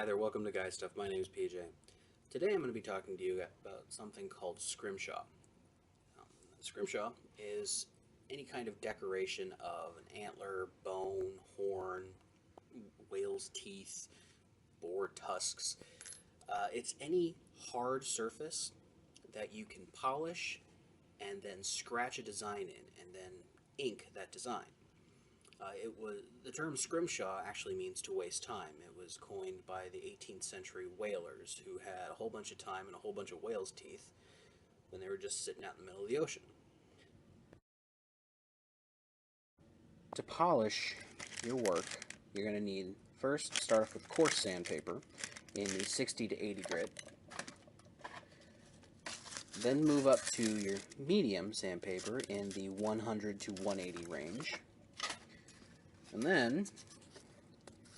Hi there, welcome to Guy Stuff. My name is PJ. Today I'm going to be talking to you about something called Scrimshaw. Scrimshaw is any kind of decoration of an antler, bone, horn, whale's teeth, boar tusks. It's any hard surface that you can polish and then scratch a design in and then ink that design. The term scrimshaw actually means to waste time. It was coined by the 18th century whalers who had a whole bunch of time and a whole bunch of whale's teeth when they were just sitting out in the middle of the ocean. To polish your work, you're going to need first start off with coarse sandpaper in the 60 to 80 grit. Then move up to your medium sandpaper in the 100 to 180 range. And then,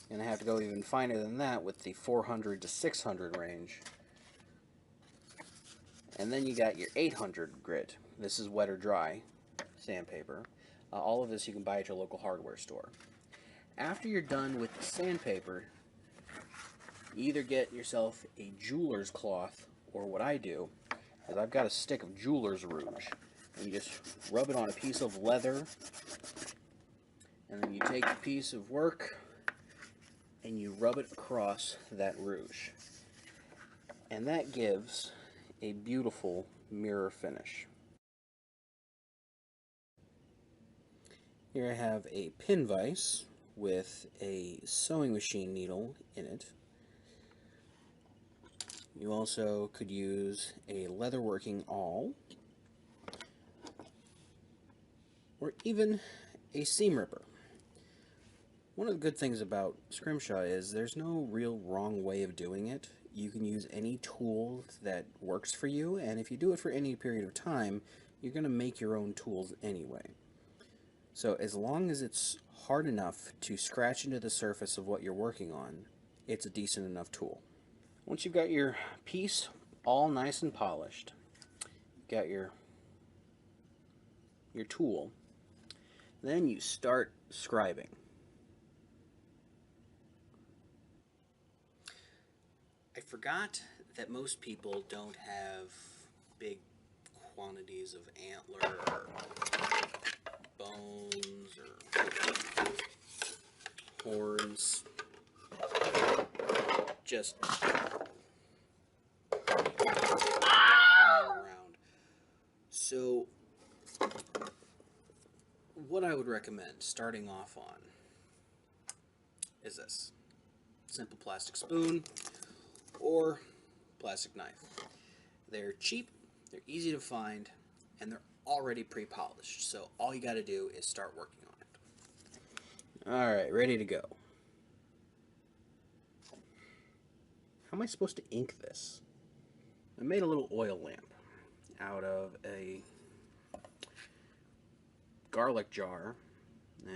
you're going to have to go even finer than that with the 400 to 600 range. And then you got your 800 grit. This is wet or dry sandpaper. All of this you can buy at your local hardware store. After you're done with the sandpaper, you either get yourself a jeweler's cloth, or what I do is I've got a stick of jeweler's rouge. And you just rub it on a piece of leather, and then you take the piece of work and you rub it across that rouge. And that gives a beautiful mirror finish. Here I have a pin vise with a sewing machine needle in it. You also could use a leatherworking awl, or even a seam ripper. One of the good things about Scrimshaw is there's no real wrong way of doing it. You can use any tool that works for you, and if you do it for any period of time, you're going to make your own tools anyway. So as long as it's hard enough to scratch into the surface of what you're working on, it's a decent enough tool. Once you've got your piece all nice and polished, you've got your tool, then you start scribing. I forgot that most people don't have big quantities of antler or bones or horns just around. So what I would recommend starting off on is this simple plastic spoon or plastic knife. They're cheap, they're easy to find, and they're already pre-polished, so all you got to do is start working on it. Alright, ready to go. How am I supposed to ink this? I made a little oil lamp out of a garlic jar,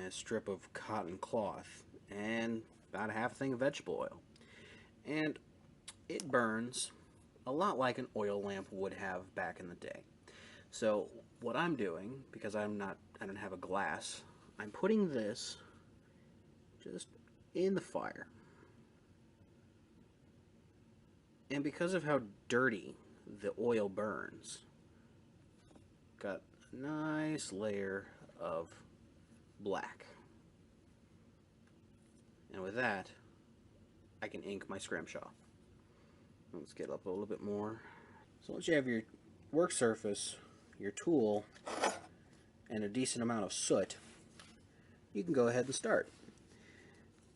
a strip of cotton cloth, and about a half a thing of vegetable oil. And it burns a lot like an oil lamp would have back in the day. So what I'm doing, because I don't have a glass, I'm putting this just in the fire. And because of how dirty the oil burns, got a nice layer of black. And with that, I can ink my Scrimshaw. Let's get up a little bit more. So once you have your work surface, your tool, and a decent amount of soot, you can go ahead and start.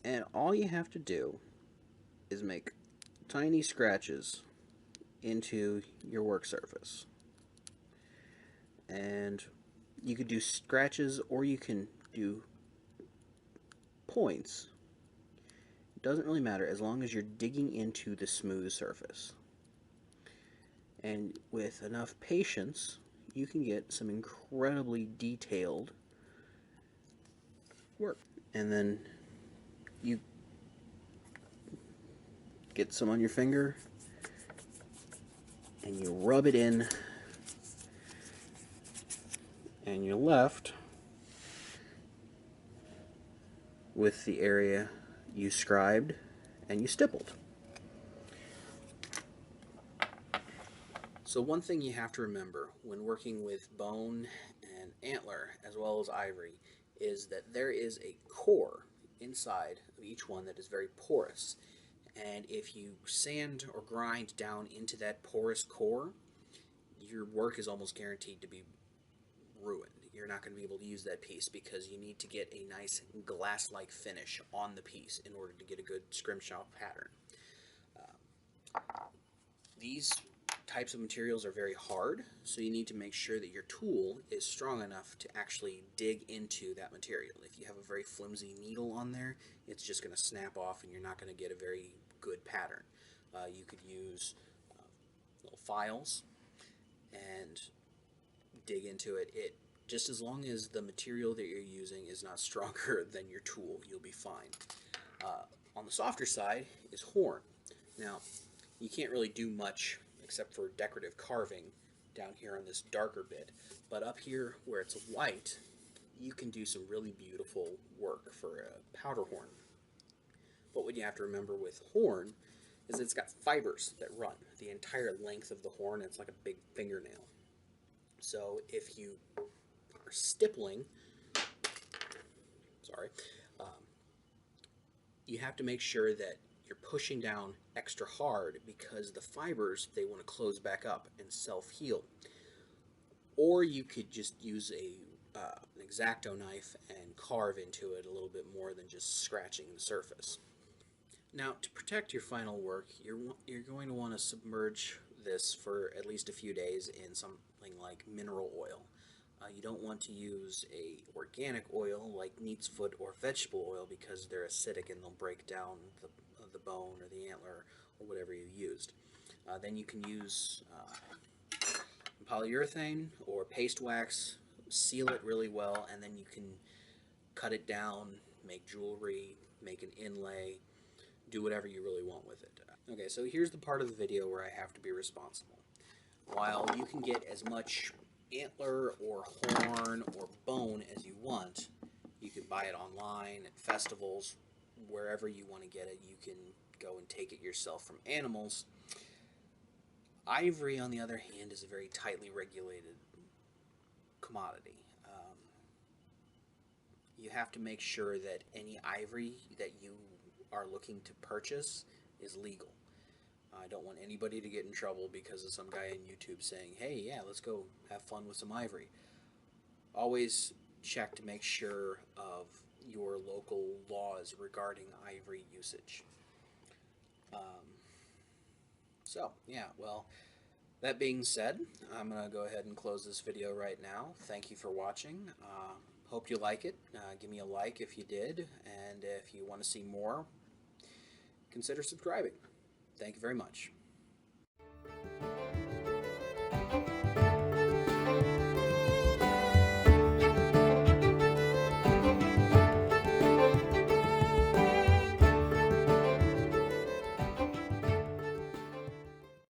And all you have to do is make tiny scratches into your work surface. And you could do scratches or you can do points. It doesn't really matter as long as you're digging into the smooth surface. And with enough patience, you can get some incredibly detailed work. And then you get some on your finger and you rub it in, and you're left with the area you scribed and you stippled. So one thing you have to remember when working with bone and antler as well as ivory is that there is a core inside of each one that is very porous. And if you sand or grind down into that porous core, your work is almost guaranteed to be ruined. You're not going to be able to use that piece because you need to get a nice glass-like finish on the piece in order to get a good scrimshaw pattern. These types of materials are very hard, so you need to make sure that your tool is strong enough to actually dig into that material. If you have a very flimsy needle on there, it's just going to snap off and you're not going to get a very good pattern. You could use little files and dig into it. Just as long as the material that you're using is not stronger than your tool, you'll be fine. On the softer side is horn. Now, you can't really do much except for decorative carving down here on this darker bit, but up here where it's white, you can do some really beautiful work for a powder horn. But what you have to remember with horn is it's got fibers that run the entire length of the horn. It's like a big fingernail. So if you are stippling, you have to make sure that you're pushing down extra hard because the fibers, they want to close back up and self-heal. Or you could just use an X-Acto knife and carve into it a little bit more than just scratching the surface. Now, to protect your final work, you're going to want to submerge this for at least a few days in something like mineral oil. You don't want to use a organic oil like neat's foot or vegetable oil because they're acidic and they'll break down the bone or the antler or whatever you used. Then you can use polyurethane or paste wax, seal it really well, and then you can cut it down, make jewelry, make an inlay, do whatever you really want with it. Okay, so here's the part of the video where I have to be responsible. While you can get as much antler or horn or bone as you want, you can buy it online at festivals, wherever you want to get it. You can go and take it yourself from animals. Ivory, on the other hand, is a very tightly regulated commodity. You have to make sure that any ivory that you are looking to purchase is legal. I don't want anybody to get in trouble because of some guy on YouTube saying, hey, yeah, let's go have fun with some ivory. Always check to make sure of your local laws regarding ivory usage. That being said, I'm going to go ahead and close this video right now. Thank you for watching. Hope you like it. Give me a like if you did, and if you want to see more, consider subscribing. Thank you very much.